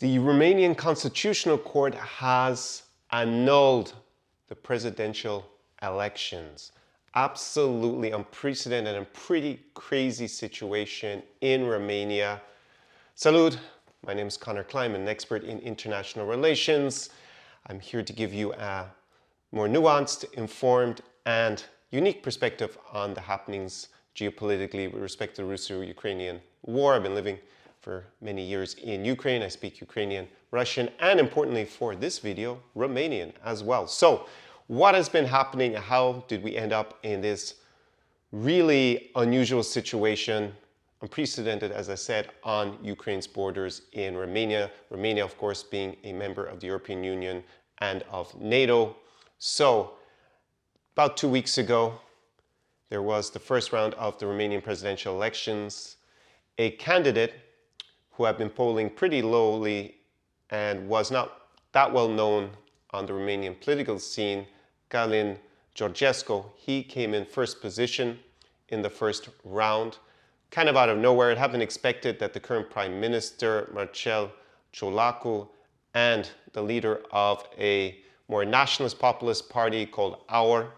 The Romanian Constitutional Court has annulled the presidential elections. Absolutely unprecedented and pretty crazy situation in Romania. Salud, my name is Connor Klein, an expert in international relations. I'm here to give you a more nuanced, informed, and unique perspective on the happenings geopolitically with respect to the Russo-Ukrainian war. I've been living for many years in Ukraine. I speak Ukrainian, Russian, and importantly for this video, Romanian as well. So what has been happening? How did we end up in this really unusual situation, unprecedented, as I said, on Ukraine's borders in Romania? Romania, of course, being a member of the European Union and of NATO. So about 2 weeks ago, there was the first round of the Romanian presidential elections. A candidate who had been polling pretty lowly and was not that well known on the Romanian political scene, Călin Georgescu, he came in first position in the first round, kind of out of nowhere. It had been expected that the current Prime Minister, Marcel Ciolacu, and the leader of a more nationalist populist party called AUR,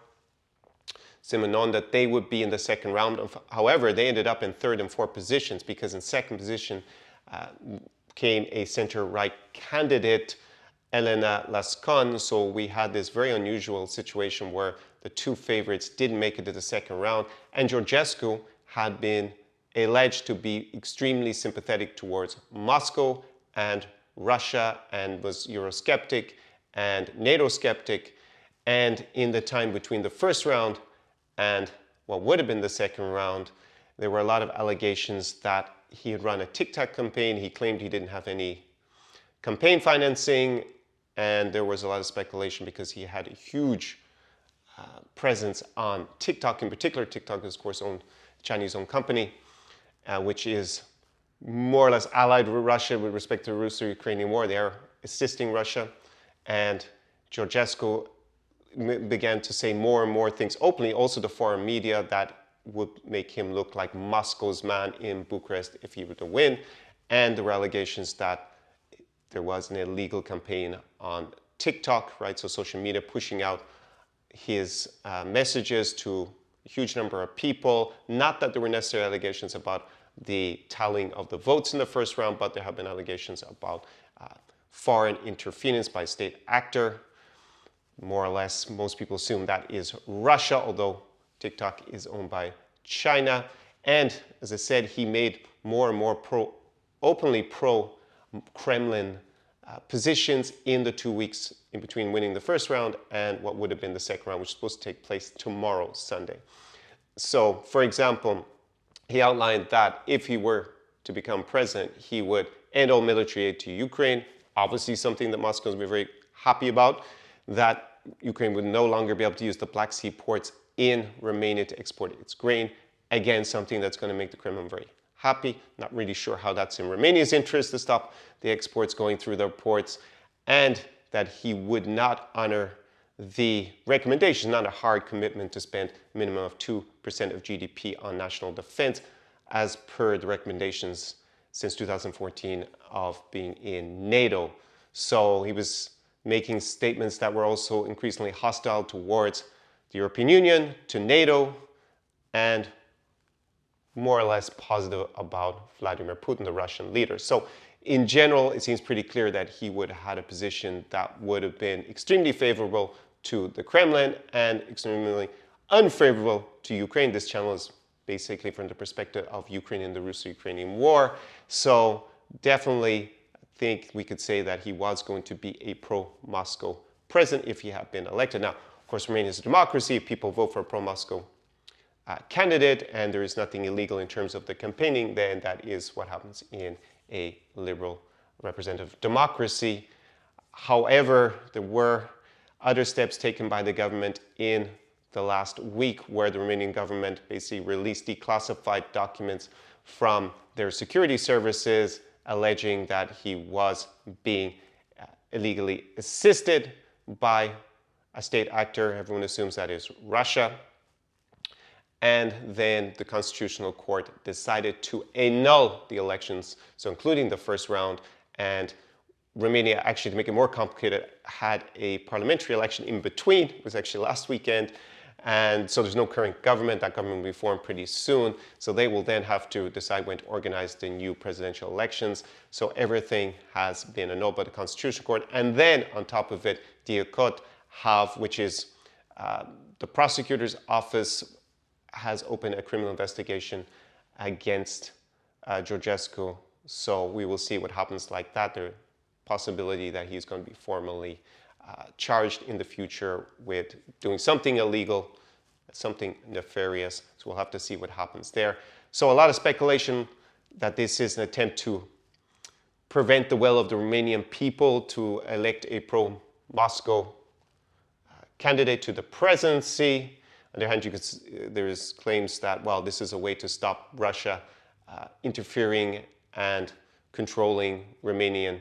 Simonon, that they would be in the second round. However, they ended up in third and fourth positions because in second position came a center-right candidate, Elena Lascon. So we had this very unusual situation where the two favorites didn't make it to the second round. And Georgescu had been alleged to be extremely sympathetic towards Moscow and Russia and was Eurosceptic and NATO skeptic. And in the time between the first round and what would have been the second round, there were a lot of allegations that he had run a TikTok campaign. He claimed he didn't have any campaign financing, and there was a lot of speculation because he had a huge presence on TikTok. In particular, TikTok is, of course, owned Chinese-owned company, which is more or less allied with Russia with respect to the Russo-Ukrainian war. They are assisting Russia, and Georgescu began to say more and more things openly, also to foreign media, that would make him look like Moscow's man in Bucharest if he were to win. And there were allegations that there was an illegal campaign on TikTok, right? So social media pushing out his messages to a huge number of people. Not that there were necessary allegations about the tallying of the votes in the first round, but there have been allegations about foreign interference by a state actor. More or less, most people assume that is Russia, although TikTok is owned by China. And as I said, he made more and more openly pro-Kremlin positions in the 2 weeks in between winning the first round and what would have been the second round, which is supposed to take place tomorrow, Sunday. So, for example, he outlined that if he were to become president, he would end all military aid to Ukraine, obviously something that Moscow would be very happy about, that Ukraine would no longer be able to use the Black Sea ports in Romania to export its grain. Again, something that's going to make the Kremlin very happy. Not really sure how that's in Romania's interest to stop the exports going through their ports. And that he would not honor the recommendation, not a hard commitment to spend a minimum of 2% of GDP on national defense, as per the recommendations since 2014 of being in NATO. So he was making statements that were also increasingly hostile towards the European Union, to NATO, and more or less positive about Vladimir Putin, the Russian leader. So in general, it seems pretty clear that he would have had a position that would have been extremely favorable to the Kremlin and extremely unfavorable to Ukraine. This channel is basically from the perspective of Ukraine and the Russo-Ukrainian war. So definitely think we could say that he was going to be a pro-Moscow president if he had been elected. Now, of course, Romania is a democracy. People vote for a pro-Moscow candidate, and there is nothing illegal in terms of the campaigning, then that is what happens in a liberal representative democracy. However, there were other steps taken by the government in the last week where the Romanian government basically released declassified documents from their security services alleging that he was being illegally assisted by a state actor. Everyone assumes that is Russia. And then the Constitutional Court decided to annul the elections, so including the first round, and Romania, actually, to make it more complicated, had a parliamentary election in between. It was actually last weekend. And so there's no current government. That government will be formed pretty soon. So they will then have to decide when to organize the new presidential elections. So everything has been annulled by the Constitutional Court. And then on top of it, the ECOT which is the prosecutor's office, has opened a criminal investigation against Georgescu. So we will see what happens like that. There's possibility that he's going to be formally charged in the future with doing something illegal, something nefarious. So we'll have to see what happens there. So a lot of speculation that this is an attempt to prevent the will of the Romanian people to elect a pro-Moscow candidate to the presidency. On the other hand, there is claims that, well, this is a way to stop Russia interfering and controlling Romanian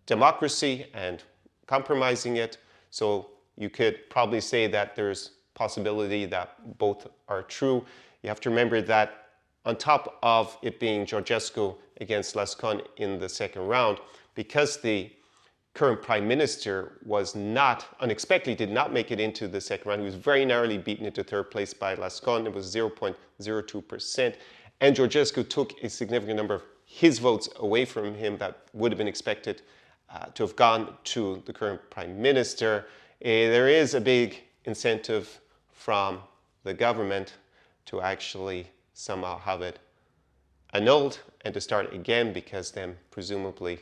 democracy and compromising it. So you could probably say that there's possibility that both are true. You have to remember that on top of it being Georgescu against Lascon in the second round, because the current prime minister was unexpectedly did not make it into the second round. He was very narrowly beaten into third place by Lascon. It was 0.02%. And Georgescu took a significant number of his votes away from him that would have been expected to have gone to the current prime minister. There is a big incentive from the government to actually somehow have it annulled and to start again, because then presumably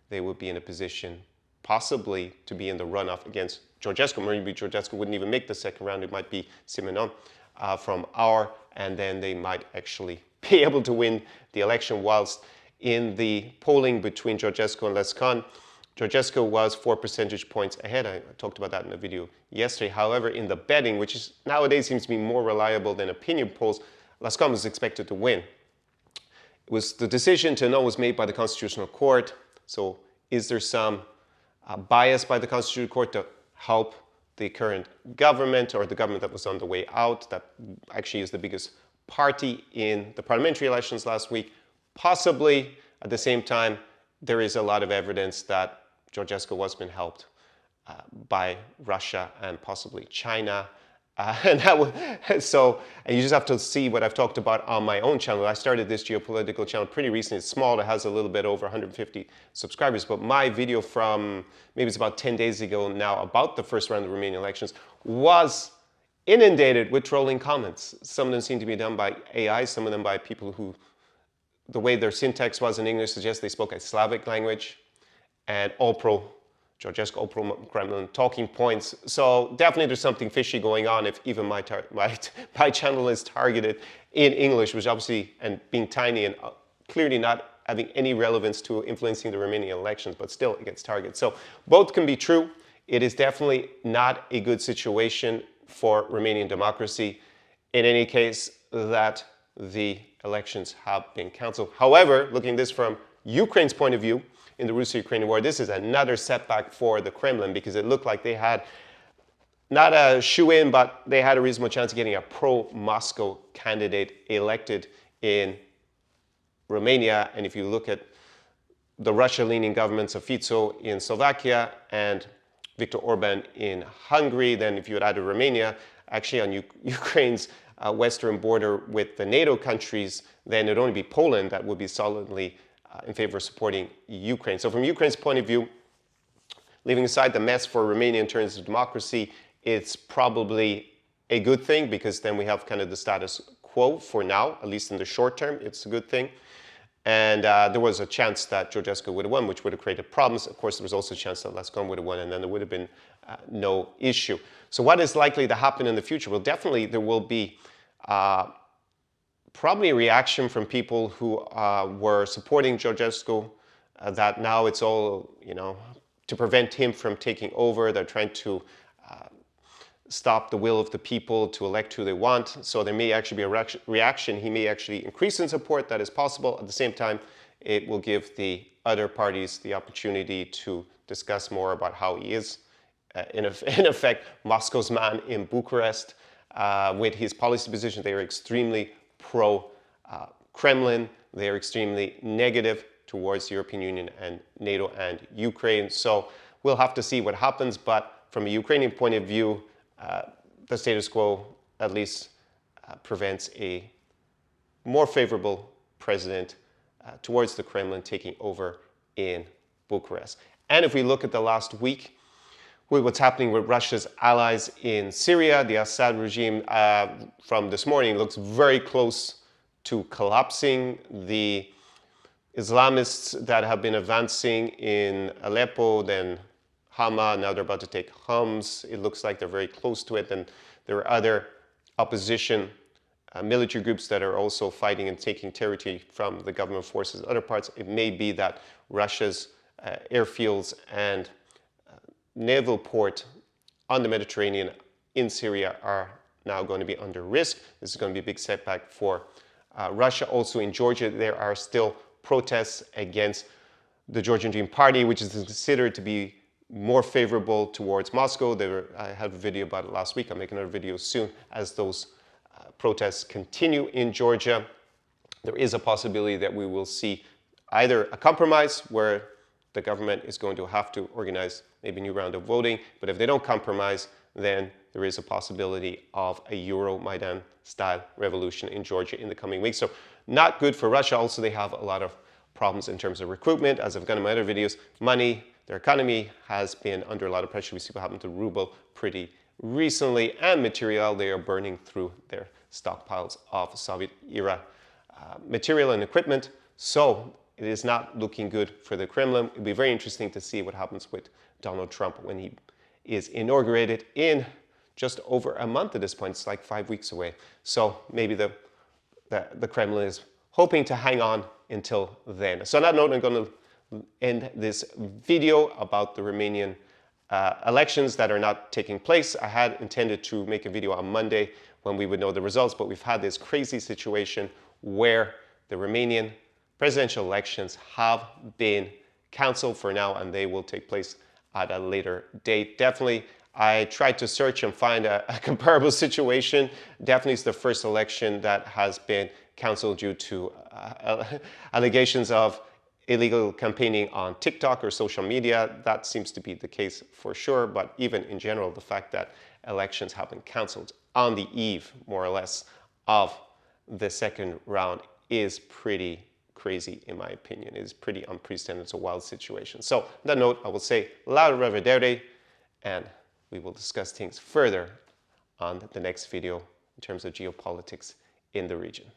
they would be in a position possibly to be in the runoff against Georgescu. Maybe Georgescu wouldn't even make the second round. It might be Simenon from and then they might actually be able to win the election, whilst in the polling between Georgescu and Lascon, Georgescu was 4 percentage points ahead. I talked about that in a video yesterday. However, in the betting, which is nowadays seems to be more reliable than opinion polls, Lascon was expected to win. The decision to annul was made by the Constitutional Court. So is there some bias by the Constitutional Court to help the current government, or the government that was on the way out, that actually is the biggest party in the parliamentary elections last week? Possibly. At the same time, there is a lot of evidence that Georgescu was being helped by Russia and possibly China. And you just have to see what I've talked about on my own channel. I started this geopolitical channel pretty recently. It's small. It has a little bit over 150 subscribers. But my video from maybe it's about 10 days ago now about the first round of the Romanian elections was inundated with trolling comments. Some of them seem to be done by AI. Some of them by people who, the way their syntax was in English suggests they spoke a Slavic language, and all pro-Georgescu, all pro-Kremlin talking points. So definitely there's something fishy going on if even my channel is targeted in English, which obviously, and being tiny and clearly not having any relevance to influencing the Romanian elections, but still it gets targeted. So both can be true. It is definitely not a good situation for Romanian democracy. In any case, that the elections have been cancelled. However, looking at this from Ukraine's point of view, in the Russo-Ukrainian war, this is another setback for the Kremlin, because it looked like they had not a shoe-in, but they had a reasonable chance of getting a pro-Moscow candidate elected in Romania. And if you look at the Russia-leaning governments of Fico in Slovakia and Viktor Orban in Hungary, then if you had added Romania, actually on Ukraine's western border with the NATO countries, then it would only be Poland that would be solidly in favor of supporting Ukraine. So from Ukraine's point of view, leaving aside the mess for Romania in terms of democracy, it's probably a good thing, because then we have kind of the status quo for now, at least in the short term. It's a good thing. And there was a chance that Georgescu would have won, which would have created problems. Of course, there was also a chance that Lascon would have won, and then there would have been no issue. So what is likely to happen in the future? Well, definitely there will be probably a reaction from people who were supporting Georgescu, that now it's all, to prevent him from taking over. They're trying to stop the will of the people to elect who they want. So there may actually be a reaction. He may actually increase in support. That is possible. At the same time, it will give the other parties the opportunity to discuss more about how he is, in effect, Moscow's man in Bucharest. With his policy position, they are extremely pro-Kremlin. They are extremely negative towards the European Union and NATO and Ukraine. So we'll have to see what happens. But from a Ukrainian point of view, the status quo at least prevents a more favorable president towards the Kremlin taking over in Bucharest. And if we look at the last week, with what's happening with Russia's allies in Syria, the Assad regime from this morning looks very close to collapsing. The Islamists that have been advancing in Aleppo, then Hama, now they're about to take Homs. It looks like they're very close to it. And there are other opposition military groups that are also fighting and taking territory from the government forces. Other parts, it may be that Russia's airfields and naval port on the Mediterranean in Syria are now going to be under risk. This is going to be a big setback for Russia. Also in Georgia, there are still protests against the Georgian Dream Party, which is considered to be more favorable towards Moscow. I had a video about it last week. I'll make another video soon as those protests continue in Georgia. There is a possibility that we will see either a compromise where the government is going to have to organize maybe a new round of voting, but if they don't compromise, then there is a possibility of a Euromaidan-style revolution in Georgia in the coming weeks. So not good for Russia. Also, they have a lot of problems in terms of recruitment. As I've done in my other videos, money, their economy has been under a lot of pressure. We see what happened to ruble pretty recently, and material, they are burning through their stockpiles of Soviet-era material and equipment. So it is not looking good for the Kremlin. It'll be very interesting to see what happens with Donald Trump when he is inaugurated in just over a month at this point. It's like 5 weeks away. So maybe the Kremlin is hoping to hang on until then. So on that note, I'm going to end this video about the Romanian elections that are not taking place. I had intended to make a video on Monday when we would know the results, but we've had this crazy situation where the Romanian presidential elections have been cancelled for now, and they will take place at a later date. Definitely, I tried to search and find a comparable situation. Definitely it's the first election that has been cancelled due to allegations of illegal campaigning on TikTok or social media. That seems to be the case for sure, but even in general, the fact that elections have been cancelled on the eve, more or less, of the second round is pretty crazy, in my opinion. It is pretty unprecedented. It's a wild situation. So on that note, I will say la revedere, and we will discuss things further on the next video in terms of geopolitics in the region.